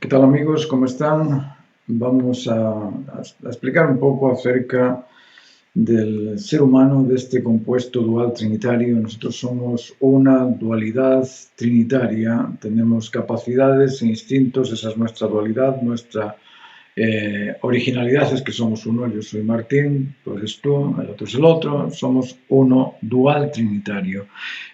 ¿Qué tal amigos? ¿Cómo están? Vamos a explicar un poco acerca del ser humano, de este compuesto dual trinitario. Nosotros somos una dualidad trinitaria, tenemos capacidades e instintos, esa es nuestra dualidad, nuestra originalidad es que somos uno. Yo soy Martín, tú eres tú, el otro es el otro, somos uno dual trinitario.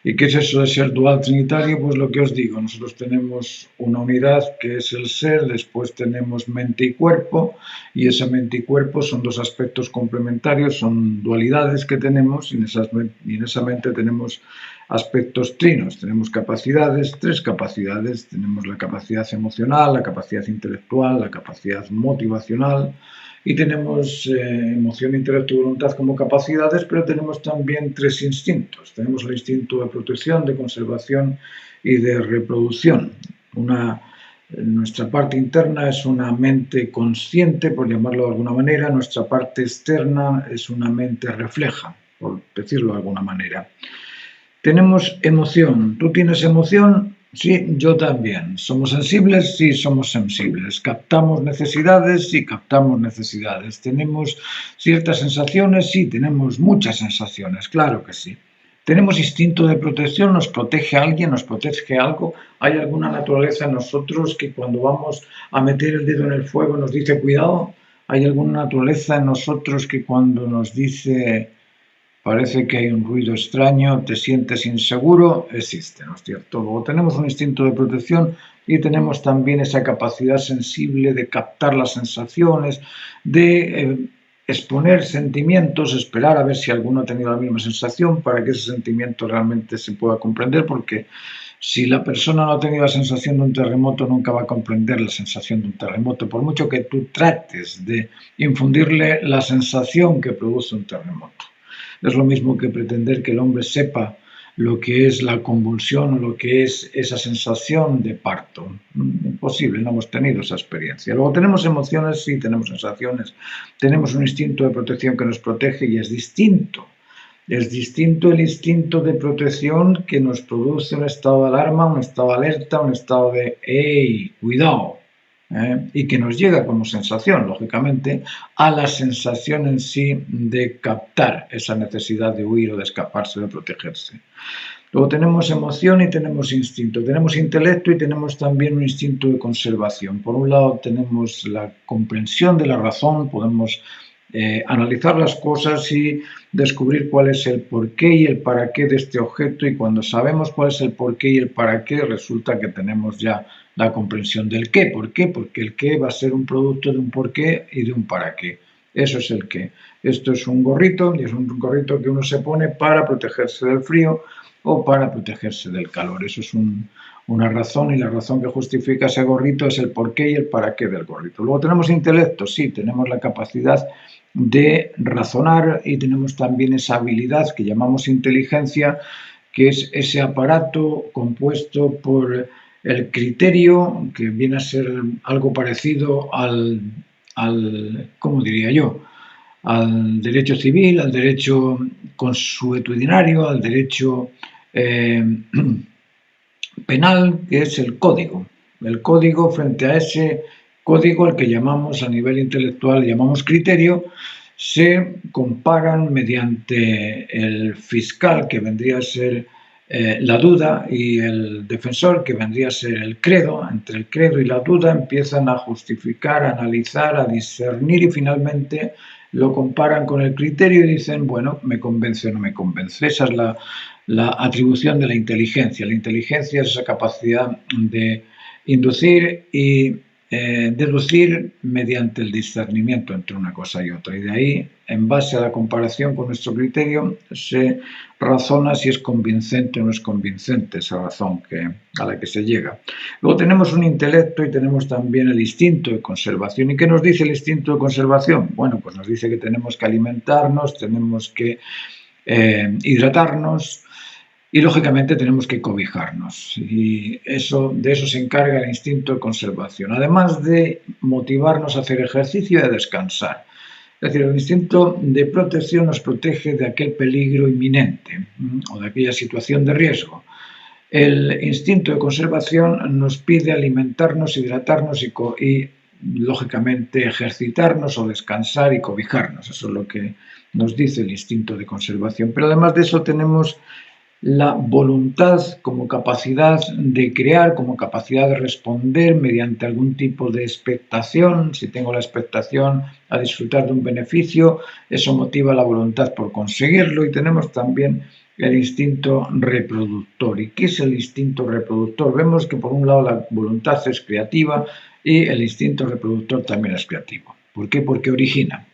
¿Y qué es eso de ser dual trinitario? Pues lo que os digo, nosotros tenemos una unidad que es el ser, después tenemos mente y cuerpo, y esa mente y cuerpo son dos aspectos complementarios, son dualidades que tenemos, y en esa mente tenemos aspectos trinos, tenemos capacidades, tres capacidades, tenemos la capacidad emocional, la capacidad intelectual, la capacidad motivacional, y tenemos emoción, intelecto y voluntad como capacidades, pero tenemos también tres instintos. Tenemos el instinto de protección, de conservación y de reproducción. Nuestra parte interna es una mente consciente, por llamarlo de alguna manera, nuestra parte externa es una mente refleja, por decirlo de alguna manera. Tenemos emoción. ¿Tú tienes emoción? Sí, yo también. ¿Somos sensibles? Sí, somos sensibles. ¿Captamos necesidades? Sí, captamos necesidades. ¿Tenemos ciertas sensaciones? Sí, tenemos muchas sensaciones, claro que sí. ¿Tenemos instinto de protección? ¿Nos protege alguien? ¿Nos protege algo? ¿Hay alguna naturaleza en nosotros que cuando vamos a meter el dedo en el fuego nos dice cuidado? ¿Hay alguna naturaleza en nosotros que cuando nos dice parece que hay un ruido extraño, te sientes inseguro? Existe, ¿no es cierto? Luego tenemos un instinto de protección y tenemos también esa capacidad sensible de captar las sensaciones, de exponer sentimientos, esperar a ver si alguno ha tenido la misma sensación para que ese sentimiento realmente se pueda comprender, porque si la persona no ha tenido la sensación de un terremoto, nunca va a comprender la sensación de un terremoto, por mucho que tú trates de infundirle la sensación que produce un terremoto. Es lo mismo que pretender que el hombre sepa lo que es la convulsión o lo que es esa sensación de parto. Imposible, no hemos tenido esa experiencia. Luego tenemos emociones, sí, tenemos sensaciones, tenemos un instinto de protección que nos protege y es distinto. Es distinto el instinto de protección que nos produce un estado de alarma, un estado de alerta, un estado de ¡hey, cuidado! Y que nos llega como sensación, lógicamente, a la sensación en sí de captar esa necesidad de huir o de escaparse, de protegerse. Luego tenemos emoción y tenemos instinto, tenemos intelecto y tenemos también un instinto de conservación. Por un lado tenemos la comprensión de la razón, podemos analizar las cosas y descubrir cuál es el porqué y el para qué de este objeto, y cuando sabemos cuál es el porqué y el para qué, resulta que tenemos ya la comprensión del qué. ¿Por qué? Porque el qué va a ser un producto de un porqué y de un para qué. Eso es el qué. Esto es un gorrito, y es un gorrito que uno se pone para protegerse del frío o para protegerse del calor. Eso es una razón, y la razón que justifica ese gorrito es el porqué y el para qué del gorrito. Luego tenemos intelecto, sí, tenemos la capacidad de razonar y tenemos también esa habilidad que llamamos inteligencia, que es ese aparato compuesto por el criterio, que viene a ser algo parecido ¿cómo diría yo?, al derecho civil, al derecho consuetudinario, al derecho eh, penal, que es el código. El código, frente a ese código al que llamamos a nivel intelectual, llamamos criterio, se comparan mediante el fiscal, que vendría a ser la duda, y el defensor, que vendría a ser el credo. Entre el credo y la duda empiezan a justificar, a analizar, a discernir, y finalmente lo comparan con el criterio y dicen, bueno, me convence o no me convence. Esa es la atribución de la inteligencia. La inteligencia es esa capacidad de inducir y deducir mediante el discernimiento entre una cosa y otra. Y de ahí, en base a la comparación con nuestro criterio, se razona si es convincente o no es convincente esa razón a la que se llega. Luego tenemos un intelecto y tenemos también el instinto de conservación. ¿Y qué nos dice el instinto de conservación? Bueno, pues nos dice que tenemos que alimentarnos, tenemos que hidratarnos, y lógicamente tenemos que cobijarnos, y de eso se encarga el instinto de conservación, además de motivarnos a hacer ejercicio y a descansar. Es decir, el instinto de protección nos protege de aquel peligro inminente o de aquella situación de riesgo. El instinto de conservación nos pide alimentarnos, hidratarnos y lógicamente, ejercitarnos o descansar y cobijarnos. Eso es lo que nos dice el instinto de conservación. Pero además de eso tenemos la voluntad como capacidad de crear, como capacidad de responder mediante algún tipo de expectación. Si tengo la expectación a disfrutar de un beneficio, eso motiva la voluntad por conseguirlo. Y tenemos también el instinto reproductor. ¿Y qué es el instinto reproductor? Vemos que por un lado la voluntad es creativa y el instinto reproductor también es creativo. ¿Por qué? Porque origina.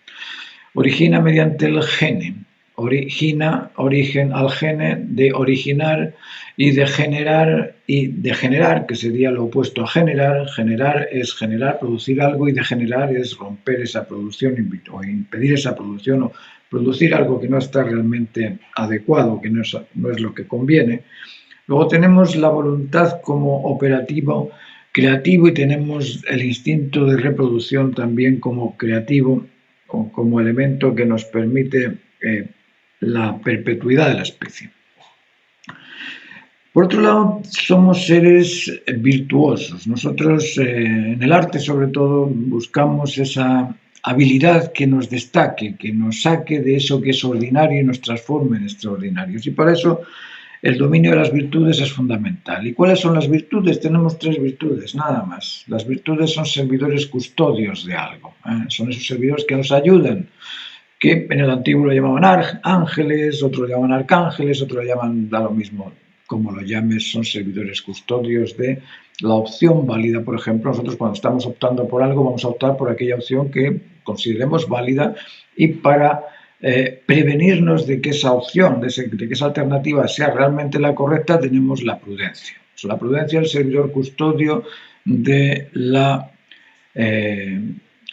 Origina mediante el gene. Origina, origen al gene de originar y de generar, que sería lo opuesto a generar. Generar es generar, producir algo, y degenerar es romper esa producción o impedir esa producción o producir algo que no está realmente adecuado, que no es lo que conviene. Luego tenemos la voluntad como operativo creativo y tenemos el instinto de reproducción también como creativo o como elemento que nos permite la perpetuidad de la especie. Por otro lado, somos seres virtuosos. Nosotros en el arte, sobre todo, buscamos esa habilidad que nos destaque, que nos saque de eso que es ordinario y nos transforme en extraordinarios. Y para eso el dominio de las virtudes es fundamental. ¿Y cuáles son las virtudes? Tenemos 3 virtudes, nada más. Las virtudes son servidores custodios de algo. Son esos servidores que nos ayudan, que en el antiguo lo llamaban ángeles, otros lo llaman arcángeles, otros lo llaman, da lo mismo como lo llames, son servidores custodios de la opción válida. Por ejemplo, nosotros cuando estamos optando por algo, vamos a optar por aquella opción que consideremos válida, y para prevenirnos de que esa opción, de que esa alternativa sea realmente la correcta, tenemos la prudencia. La prudencia es el servidor custodio de la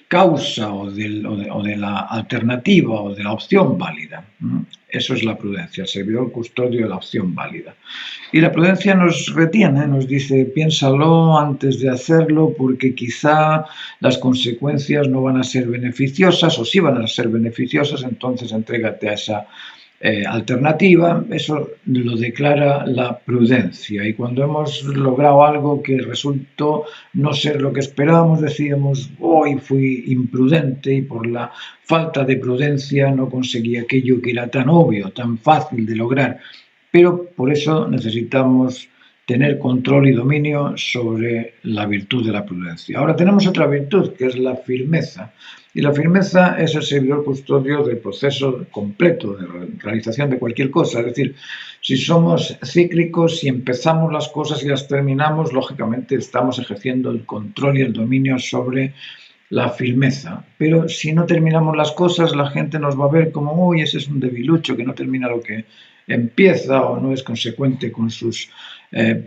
causa o de la alternativa o de la opción válida. Eso es la prudencia, el servidor custodio de la opción válida. Y la prudencia nos retiene, nos dice, piénsalo antes de hacerlo, porque quizá las consecuencias no van a ser beneficiosas, o sí van a ser beneficiosas, entonces entrégate a esa alternativa. Eso lo declara la prudencia. Y cuando hemos logrado algo que resultó no ser lo que esperábamos, decíamos, hoy fui imprudente y por la falta de prudencia no conseguí aquello que era tan obvio, tan fácil de lograr. Pero por eso necesitamos tener control y dominio sobre la virtud de la prudencia. Ahora tenemos otra virtud, que es la firmeza. Y la firmeza es el servidor custodio del proceso completo de realización de cualquier cosa. Es decir, si somos cíclicos, si empezamos las cosas y las terminamos, lógicamente estamos ejerciendo el control y el dominio sobre la firmeza. Pero si no terminamos las cosas, la gente nos va a ver como, uy, ese es un debilucho que no termina lo que empieza, o no es consecuente con sus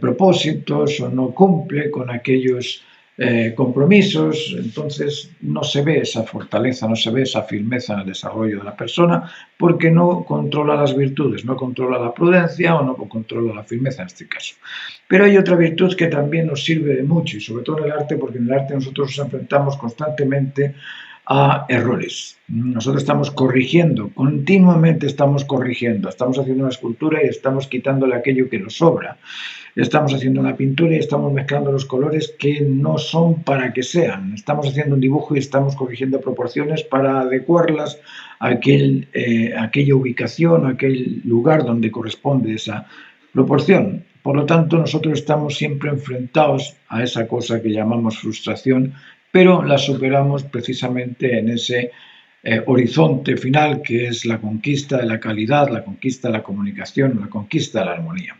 propósitos, o no cumple con aquellos compromisos. Entonces no se ve esa fortaleza, no se ve esa firmeza en el desarrollo de la persona, porque no controla las virtudes, no controla la prudencia o no controla la firmeza en este caso. Pero hay otra virtud que también nos sirve de mucho, y sobre todo en el arte, porque en el arte nosotros nos enfrentamos constantemente a errores. Nosotros estamos corrigiendo, continuamente estamos corrigiendo. Estamos haciendo una escultura y estamos quitándole aquello que nos sobra. Estamos haciendo una pintura y estamos mezclando los colores que no son para que sean. Estamos haciendo un dibujo y estamos corrigiendo proporciones para adecuarlas a aquella ubicación, a aquel lugar donde corresponde esa proporción. Por lo tanto, nosotros estamos siempre enfrentados a esa cosa que llamamos frustración, pero la superamos precisamente en ese horizonte final, que es la conquista de la calidad, la conquista de la comunicación, la conquista de la armonía.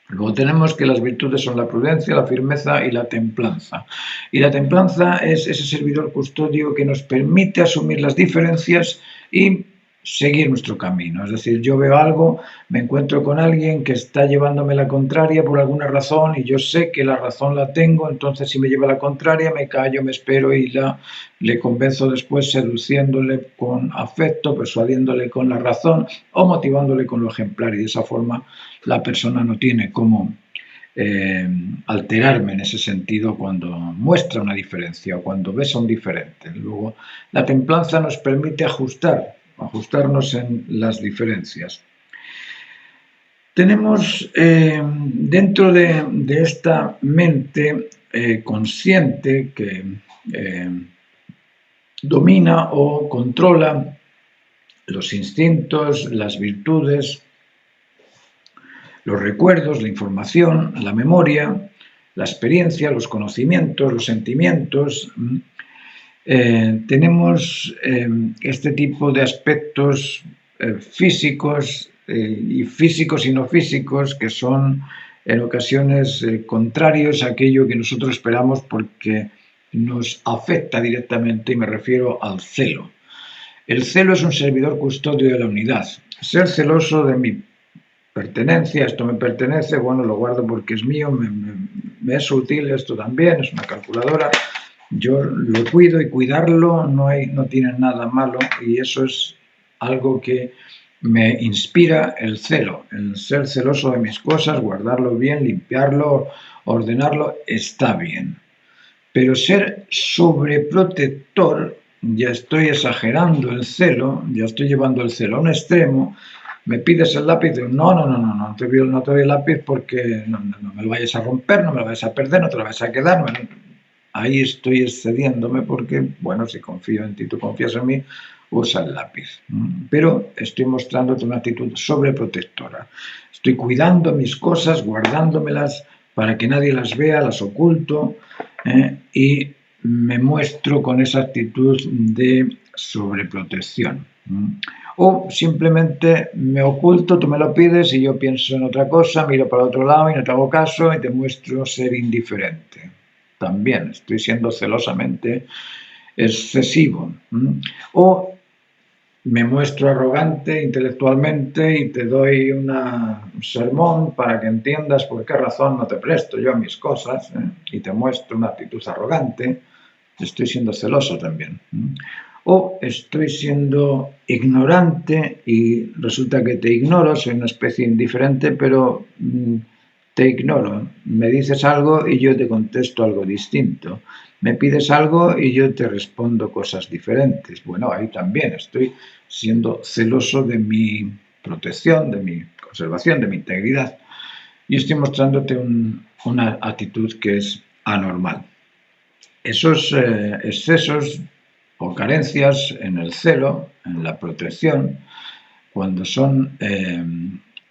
Luego tenemos que las virtudes son la prudencia, la firmeza y la templanza. Y la templanza es ese servidor custodio que nos permite asumir las diferencias y seguir nuestro camino. Es decir, yo veo algo, me encuentro con alguien que está llevándome la contraria por alguna razón y yo sé que la razón la tengo, entonces si me lleva la contraria me callo, me espero y le convenzo después, seduciéndole con afecto, persuadiéndole con la razón o motivándole con lo ejemplar, y de esa forma la persona no tiene cómo alterarme en ese sentido cuando muestra una diferencia o cuando ves a un diferente. Luego, la templanza nos permite ajustarnos en las diferencias. Tenemos dentro de esta mente consciente que domina o controla los instintos, las virtudes, los recuerdos, la información, la memoria, la experiencia, los conocimientos, los sentimientos. Tenemos este tipo de aspectos físicos y físicos y no físicos que son en ocasiones contrarios a aquello que nosotros esperamos porque nos afecta directamente, y me refiero al celo. El celo es un servidor custodio de la unidad. Ser celoso de mi pertenencia, esto me pertenece, bueno, lo guardo porque es mío, me es útil, esto también, es una calculadora, yo lo cuido y cuidarlo no tiene nada malo, y eso es algo que me inspira el celo, el ser celoso de mis cosas, guardarlo bien, limpiarlo, ordenarlo, está bien. Pero ser sobreprotector, ya estoy exagerando el celo, ya estoy llevando el celo a un extremo. Me pides el lápiz, no te doy el lápiz porque no me lo vayas a romper, no me lo vayas a perder, no te lo vayas a quedar. Ahí estoy excediéndome porque, bueno, si confío en ti, tú confías en mí, usa el lápiz. Pero estoy mostrándote una actitud sobreprotectora. Estoy cuidando mis cosas, guardándomelas para que nadie las vea, las oculto, y me muestro con esa actitud de sobreprotección. O simplemente me oculto, tú me lo pides y yo pienso en otra cosa, miro para otro lado y no te hago caso y te muestro ser indiferente. También estoy siendo celosamente excesivo. O me muestro arrogante intelectualmente y te doy un sermón para que entiendas por qué razón no te presto yo a mis cosas, y te muestro una actitud arrogante. Estoy siendo celoso también. O estoy siendo ignorante y resulta que te ignoro, soy una especie indiferente, pero te ignoro. Me dices algo y yo te contesto algo distinto. Me pides algo y yo te respondo cosas diferentes. Bueno, ahí también estoy siendo celoso de mi protección, de mi conservación, de mi integridad. Y estoy mostrándote una actitud que es anormal. Esos excesos o carencias en el celo, en la protección, cuando son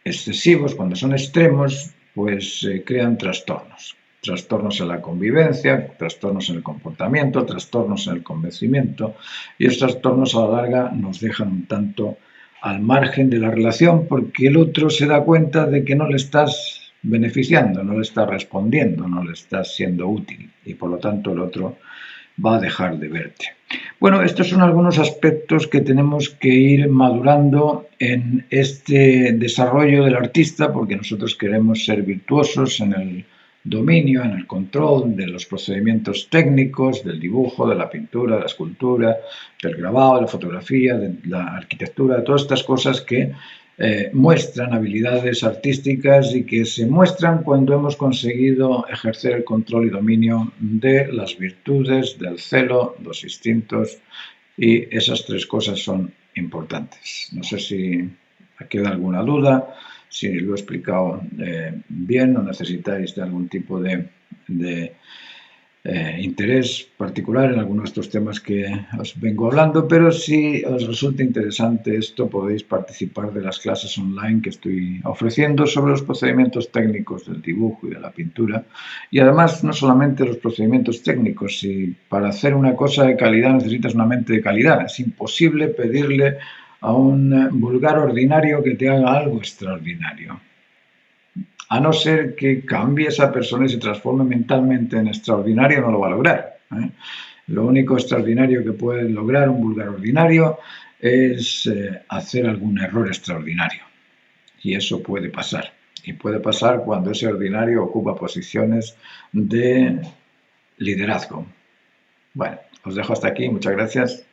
excesivos, cuando son extremos, pues crean trastornos. Trastornos en la convivencia, trastornos en el comportamiento, trastornos en el convencimiento, y esos trastornos a la larga nos dejan un tanto al margen de la relación porque el otro se da cuenta de que no le estás beneficiando, no le estás respondiendo, no le estás siendo útil, y por lo tanto el otro va a dejar de verte. Bueno, estos son algunos aspectos que tenemos que ir madurando en este desarrollo del artista, porque nosotros queremos ser virtuosos en el dominio, en el control de los procedimientos técnicos, del dibujo, de la pintura, de la escultura, del grabado, de la fotografía, de la arquitectura, de todas estas cosas que muestran habilidades artísticas y que se muestran cuando hemos conseguido ejercer el control y dominio de las virtudes, del celo, los instintos, y esas tres cosas son importantes. No sé si queda alguna duda, si lo he explicado bien o necesitáis de algún tipo de interés particular en algunos de estos temas que os vengo hablando, pero si os resulta interesante esto, podéis participar de las clases online que estoy ofreciendo sobre los procedimientos técnicos del dibujo y de la pintura, y además no solamente los procedimientos técnicos. Si para hacer una cosa de calidad necesitas una mente de calidad, es imposible pedirle a un vulgar ordinario que te haga algo extraordinario. A no ser que cambie esa persona y se transforme mentalmente en extraordinario, no lo va a lograr. Lo único extraordinario que puede lograr un vulgar ordinario es hacer algún error extraordinario. Y eso puede pasar. Y puede pasar cuando ese ordinario ocupa posiciones de liderazgo. Bueno, os dejo hasta aquí. Muchas gracias.